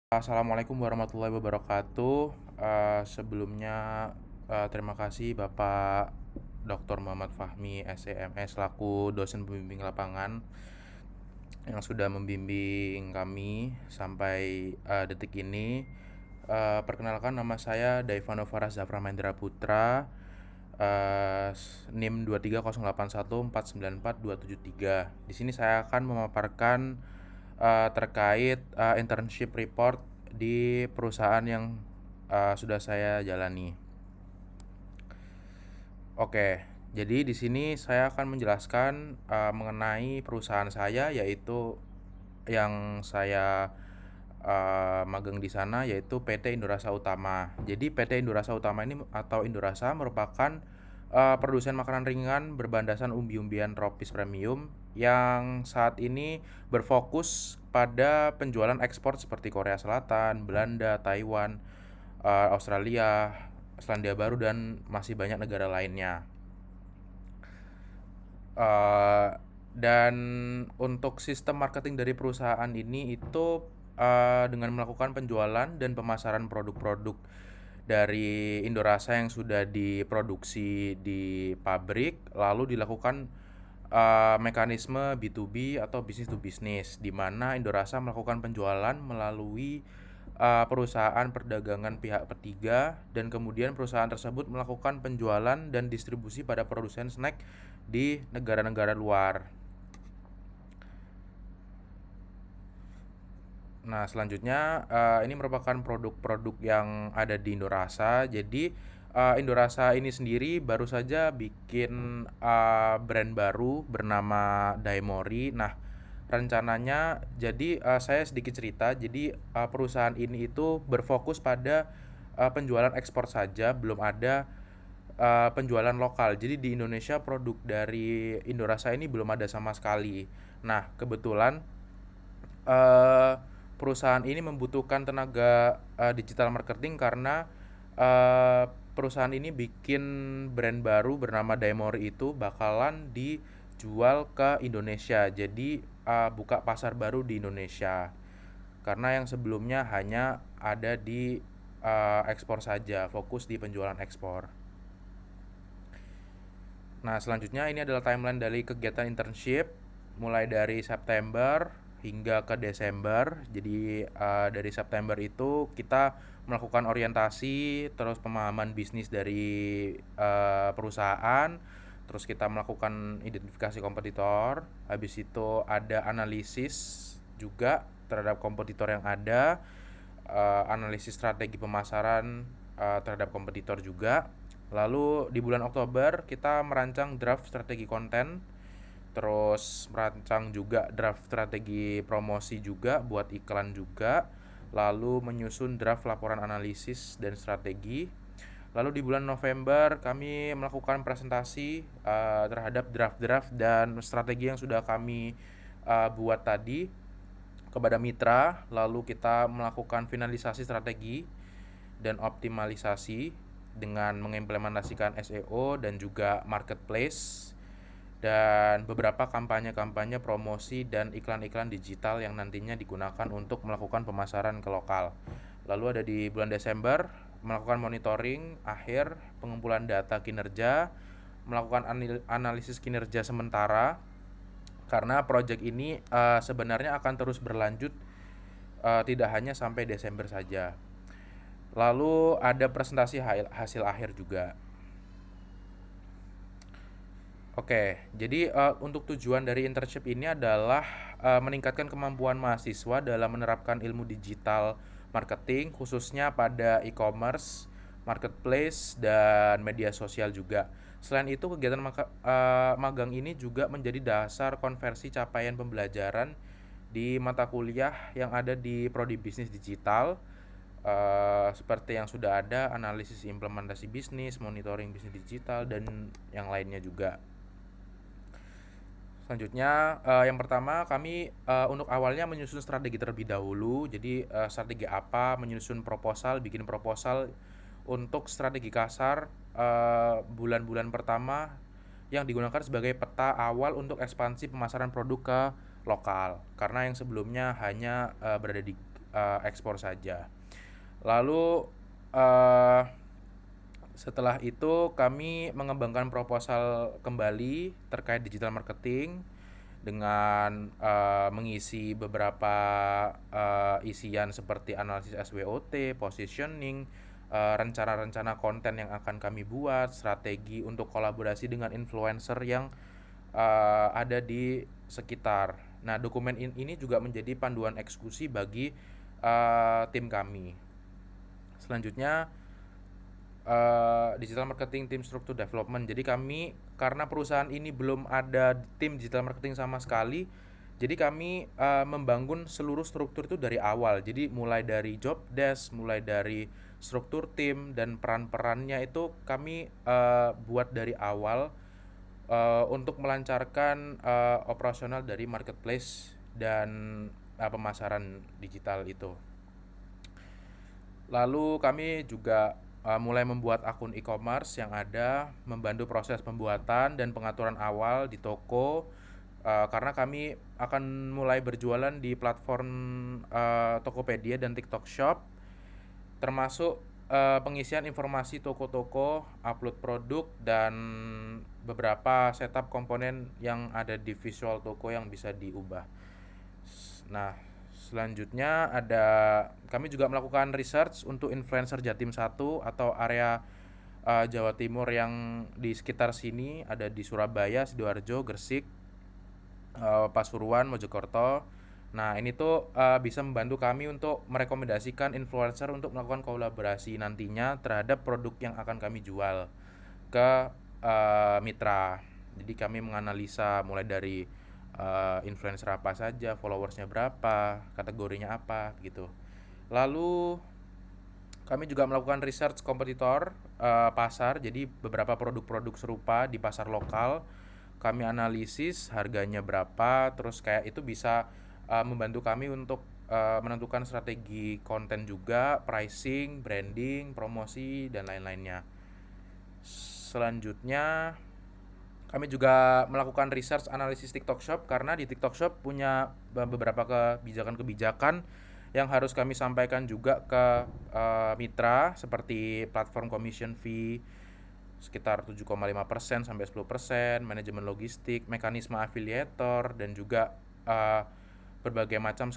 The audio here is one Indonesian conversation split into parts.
Assalamualaikum warahmatullahi wabarakatuh. Sebelumnya, terima kasih Bapak Dr. Muhammad Fahmi, SEMS, selaku dosen pembimbing lapangan yang sudah membimbing kami sampai detik ini. Perkenalkan, nama saya Daivano Farah Zafra Mahendra Putra, NIM 23081494273. Di sini saya akan memaparkan terkait internship report di perusahaan yang sudah saya jalani. Oke, jadi di sini saya akan menjelaskan mengenai perusahaan saya, yaitu yang saya magang di sana, yaitu PT Indorasa Utama. Jadi PT Indorasa Utama ini atau Indorasa merupakan produsen makanan ringan berbahan dasar umbi-umbian tropis premium yang saat ini berfokus pada penjualan ekspor seperti Korea Selatan, Belanda, Taiwan, Australia, Selandia Baru, dan masih banyak negara lainnya. Dan untuk sistem marketing dari perusahaan ini itu dengan melakukan penjualan dan pemasaran produk-produk dari Indorasa yang sudah diproduksi di pabrik, lalu dilakukan mekanisme B2B atau business to business, di mana Indorasa melakukan penjualan melalui perusahaan perdagangan pihak ketiga, dan kemudian perusahaan tersebut melakukan penjualan dan distribusi pada produsen snack di negara-negara luar. Nah, selanjutnya ini merupakan produk-produk yang ada di Indorasa. Jadi Indorasa ini sendiri baru saja bikin brand baru bernama Daimori. Nah, rencananya jadi saya sedikit cerita. Jadi perusahaan ini itu berfokus pada penjualan ekspor saja, belum ada penjualan lokal. Jadi di Indonesia produk dari Indorasa ini belum ada sama sekali. Nah, kebetulan eh, perusahaan ini membutuhkan tenaga digital marketing karena eh, perusahaan ini bikin brand baru bernama Daimori, itu bakalan dijual ke Indonesia. Jadi buka pasar baru di Indonesia. Karena yang sebelumnya hanya ada di ekspor saja, fokus di penjualan ekspor. Nah, selanjutnya ini adalah timeline dari kegiatan internship mulai dari September hingga ke Desember. Jadi dari September itu kita melakukan orientasi, terus pemahaman bisnis dari perusahaan, terus kita melakukan identifikasi kompetitor, habis itu ada analisis juga terhadap kompetitor yang ada, analisis strategi pemasaran terhadap kompetitor juga. Lalu di bulan Oktober kita merancang draft strategi konten, terus merancang juga draft strategi promosi juga buat iklan juga, lalu menyusun draft laporan analisis dan strategi. Lalu di bulan November kami melakukan presentasi terhadap draft-draft dan strategi yang sudah kami buat tadi kepada mitra. Lalu kita melakukan finalisasi strategi dan optimalisasi dengan mengimplementasikan SEO dan juga marketplace, dan beberapa kampanye-kampanye promosi dan iklan-iklan digital yang nantinya digunakan untuk melakukan pemasaran ke lokal. Lalu ada di bulan Desember melakukan monitoring akhir, pengumpulan data kinerja, melakukan analisis kinerja sementara, karena proyek ini sebenarnya akan terus berlanjut, tidak hanya sampai Desember saja. Lalu ada presentasi hasil akhir juga. Oke, jadi untuk tujuan dari internship ini adalah meningkatkan kemampuan mahasiswa dalam menerapkan ilmu digital marketing, khususnya pada e-commerce, marketplace, dan media sosial juga. Selain itu, kegiatan magang ini juga menjadi dasar konversi capaian pembelajaran di mata kuliah yang ada di prodi bisnis digital, seperti yang sudah ada analisis implementasi bisnis, monitoring bisnis digital, dan yang lainnya juga. Selanjutnya, yang pertama kami untuk awalnya menyusun strategi terlebih dahulu. Jadi strategi apa? Menyusun proposal, bikin proposal untuk strategi kasar bulan-bulan pertama yang digunakan sebagai peta awal untuk ekspansi pemasaran produk ke lokal. Karena yang sebelumnya hanya berada di ekspor saja. Lalu uh, setelah itu kami mengembangkan proposal kembali terkait digital marketing dengan mengisi beberapa isian seperti analisis SWOT, positioning, rencana-rencana konten yang akan kami buat, strategi untuk kolaborasi dengan influencer yang ada di sekitar. Nah, dokumen ini juga menjadi panduan eksekusi bagi tim kami. Selanjutnya, digital marketing tim struktur development. Jadi kami, karena perusahaan ini belum ada tim digital marketing sama sekali, jadi kami membangun seluruh struktur itu dari awal. Jadi mulai dari job desk, mulai dari struktur tim dan peran-perannya itu kami buat dari awal untuk melancarkan operasional dari marketplace dan pemasaran digital itu. Lalu kami juga mulai membuat akun e-commerce yang ada, membantu proses pembuatan dan pengaturan awal di toko, karena kami akan mulai berjualan di platform Tokopedia dan TikTok Shop, termasuk pengisian informasi toko-toko, upload produk, dan beberapa setup komponen yang ada di visual toko yang bisa diubah. Nah, selanjutnya kami juga melakukan research untuk influencer Jatim 1 atau area Jawa Timur yang di sekitar sini, ada di Surabaya, Sidoarjo, Gresik, Pasuruan, Mojokerto. Nah, ini tuh bisa membantu kami untuk merekomendasikan influencer untuk melakukan kolaborasi nantinya terhadap produk yang akan kami jual ke mitra. Jadi kami menganalisa mulai dari influencer apa saja, followersnya berapa, kategorinya apa gitu. Lalu kami juga melakukan research kompetitor pasar, jadi beberapa produk-produk serupa di pasar lokal kami analisis harganya berapa, terus kayak itu bisa membantu kami untuk menentukan strategi konten juga, pricing, branding, promosi, dan lain-lainnya. Selanjutnya kami juga melakukan research analisis TikTok Shop karena di TikTok Shop punya beberapa kebijakan-kebijakan yang harus kami sampaikan juga ke mitra, seperti platform commission fee sekitar 7,5% sampai 10%, manajemen logistik, mekanisme afiliator, dan juga berbagai macam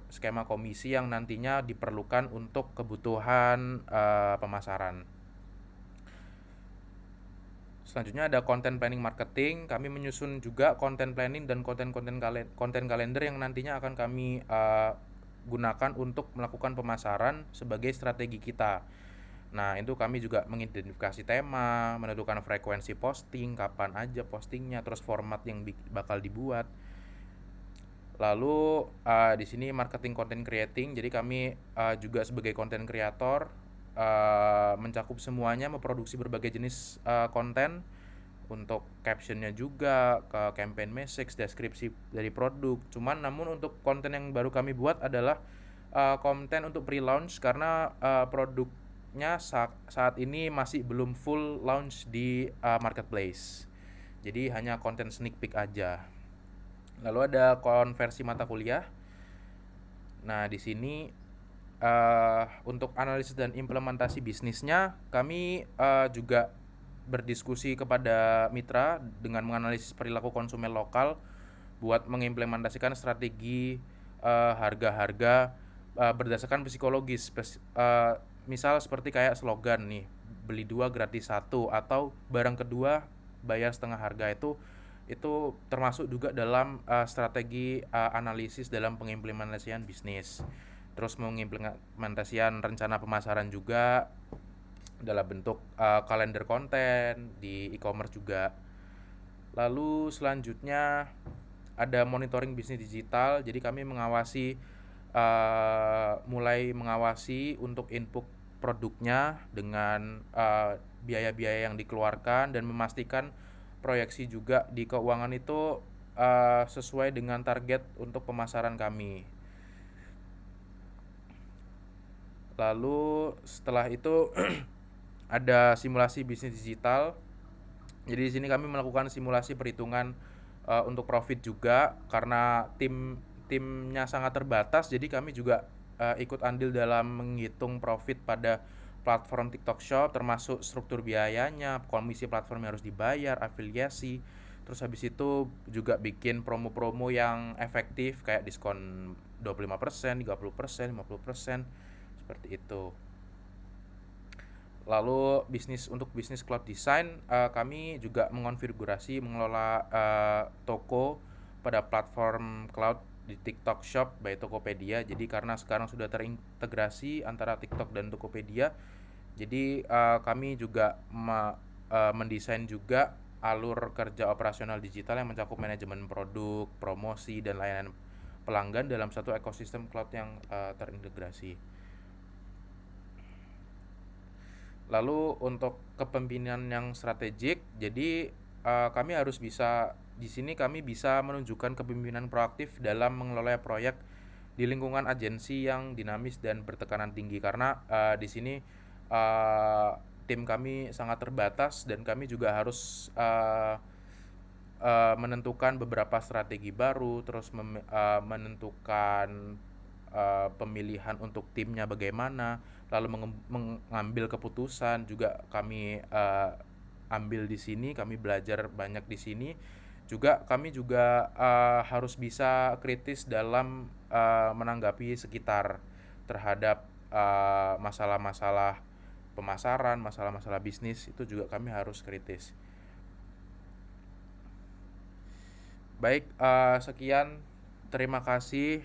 skema komisi yang nantinya diperlukan untuk kebutuhan pemasaran. Selanjutnya ada content planning marketing. Kami menyusun juga content planning dan konten kalender yang nantinya akan kami gunakan untuk melakukan pemasaran sebagai strategi kita. Nah, itu kami juga mengidentifikasi tema, menentukan frekuensi posting, kapan aja postingnya, terus format yang bakal dibuat. Lalu di sini marketing content creating. Jadi kami juga sebagai content creator mencakup semuanya, memproduksi berbagai jenis konten untuk captionnya juga, ke campaign message, deskripsi dari produk. Namun untuk konten yang baru kami buat adalah konten untuk pre-launch karena produknya saat ini masih belum full launch di marketplace. Jadi hanya konten sneak peek aja. Lalu ada konversi mata kuliah. Nah, di sini untuk analisis dan implementasi bisnisnya kami juga berdiskusi kepada mitra dengan menganalisis perilaku konsumen lokal buat mengimplementasikan strategi harga-harga berdasarkan psikologis. Misal seperti kayak slogan nih, beli 2 gratis 1, atau barang kedua bayar setengah harga. Itu termasuk juga dalam strategi analisis dalam pengimplementasian bisnis. Terus mengimplementasikan rencana pemasaran juga dalam bentuk kalender konten di e-commerce juga. Lalu selanjutnya ada monitoring bisnis digital. Jadi kami mulai mengawasi untuk input produknya dengan biaya-biaya yang dikeluarkan, dan memastikan proyeksi juga di keuangan itu sesuai dengan target untuk pemasaran kami. Lalu setelah itu ada simulasi bisnis digital. Jadi di sini kami melakukan simulasi perhitungan untuk profit juga, karena timnya sangat terbatas. Jadi kami juga ikut andil dalam menghitung profit pada platform TikTok Shop, termasuk struktur biayanya, komisi platform yang harus dibayar, afiliasi. Terus habis itu juga bikin promo-promo yang efektif kayak diskon 25%, 30%, 50%, seperti itu. Lalu untuk bisnis cloud design, kami juga mengonfigurasi mengelola toko pada platform cloud di TikTok Shop by Tokopedia. Jadi karena sekarang sudah terintegrasi antara TikTok dan Tokopedia, jadi kami juga mendesain juga alur kerja operasional digital yang mencakup manajemen produk, promosi, dan layanan pelanggan dalam satu ekosistem cloud yang terintegrasi. Lalu untuk kepemimpinan yang strategik, jadi kami harus bisa di sini kami bisa menunjukkan kepemimpinan proaktif dalam mengelola proyek di lingkungan agensi yang dinamis dan bertekanan tinggi karena di sini uh, tim kami sangat terbatas dan kami juga harus menentukan beberapa strategi baru, terus menentukan pemilihan untuk timnya bagaimana, lalu mengambil keputusan juga kami ambil di sini, kami belajar banyak di sini. Juga kami juga harus bisa kritis dalam menanggapi sekitar terhadap masalah-masalah pemasaran, masalah-masalah bisnis, itu juga kami harus kritis. Baik, sekian. Terima kasih.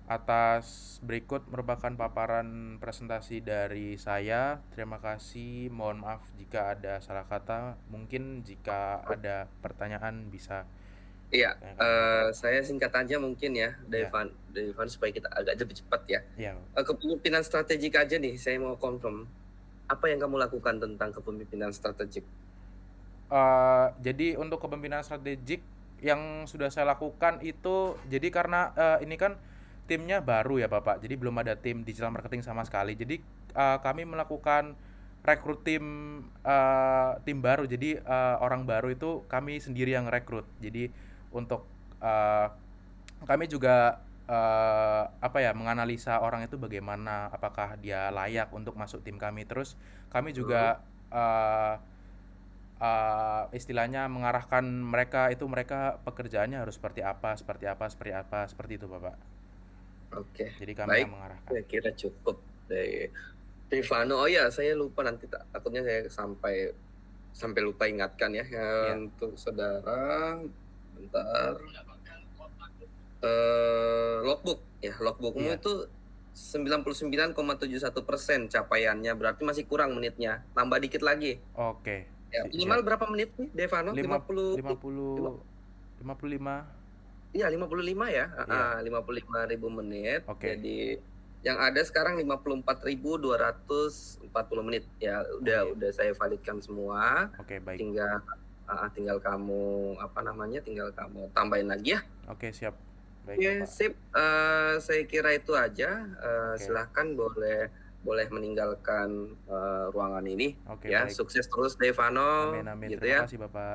Atas berikut merupakan paparan presentasi dari saya. Terima kasih. Mohon maaf jika ada salah kata. Mungkin jika ada pertanyaan bisa Iya, tanyakan Bapak. saya singkat aja mungkin ya, Ya, Devan supaya kita agak lebih cepat ya. ya. Kepemimpinan strategik aja nih, saya mau confirm. Apa yang kamu lakukan tentang kepemimpinan strategik? Jadi untuk kepemimpinan strategik yang sudah saya lakukan itu, jadi karena ini kan timnya baru ya Bapak, jadi belum ada tim digital marketing sama sekali. Jadi kami melakukan rekrut tim baru. Jadi orang baru itu kami sendiri yang rekrut. Jadi untuk kami juga apa ya, menganalisa orang itu bagaimana, apakah dia layak untuk masuk tim kami. Terus kami Mhm, juga istilahnya mengarahkan mereka pekerjaannya harus seperti apa, seperti apa, seperti apa, seperti itu Bapak. oke, Jadi kami yang baik. mengarahkan. Saya kira cukup dari Rifano. Oh ya, saya lupa nanti takutnya saya sampai sampai lupa ingatkan ya, Iya, untuk saudara, bentar. Logbook ya, logbookmu iya. itu 99,71% capaiannya, berarti masih kurang menitnya, tambah dikit lagi. Oke, Ya, siap. minimal berapa menit nih, Devano? Lima 50 lima lima puluh 55. iya 55 ya? Heeh, Iya. 55.000 menit. Oke. Jadi yang ada sekarang 54.240 menit. Ya Oh iya. udah saya validkan semua, Oke, baik. tinggal tinggal kamu, apa namanya, tinggal kamu tambahin lagi ya. Oke, siap. Baik Oke, Bapak. sip, saya kira itu aja, Oke. silahkan boleh boleh meninggalkan, ruangan ini Oke, ya. baik. Sukses terus Devano, Amin, amin. gitu Terima ya. kasih Bapak.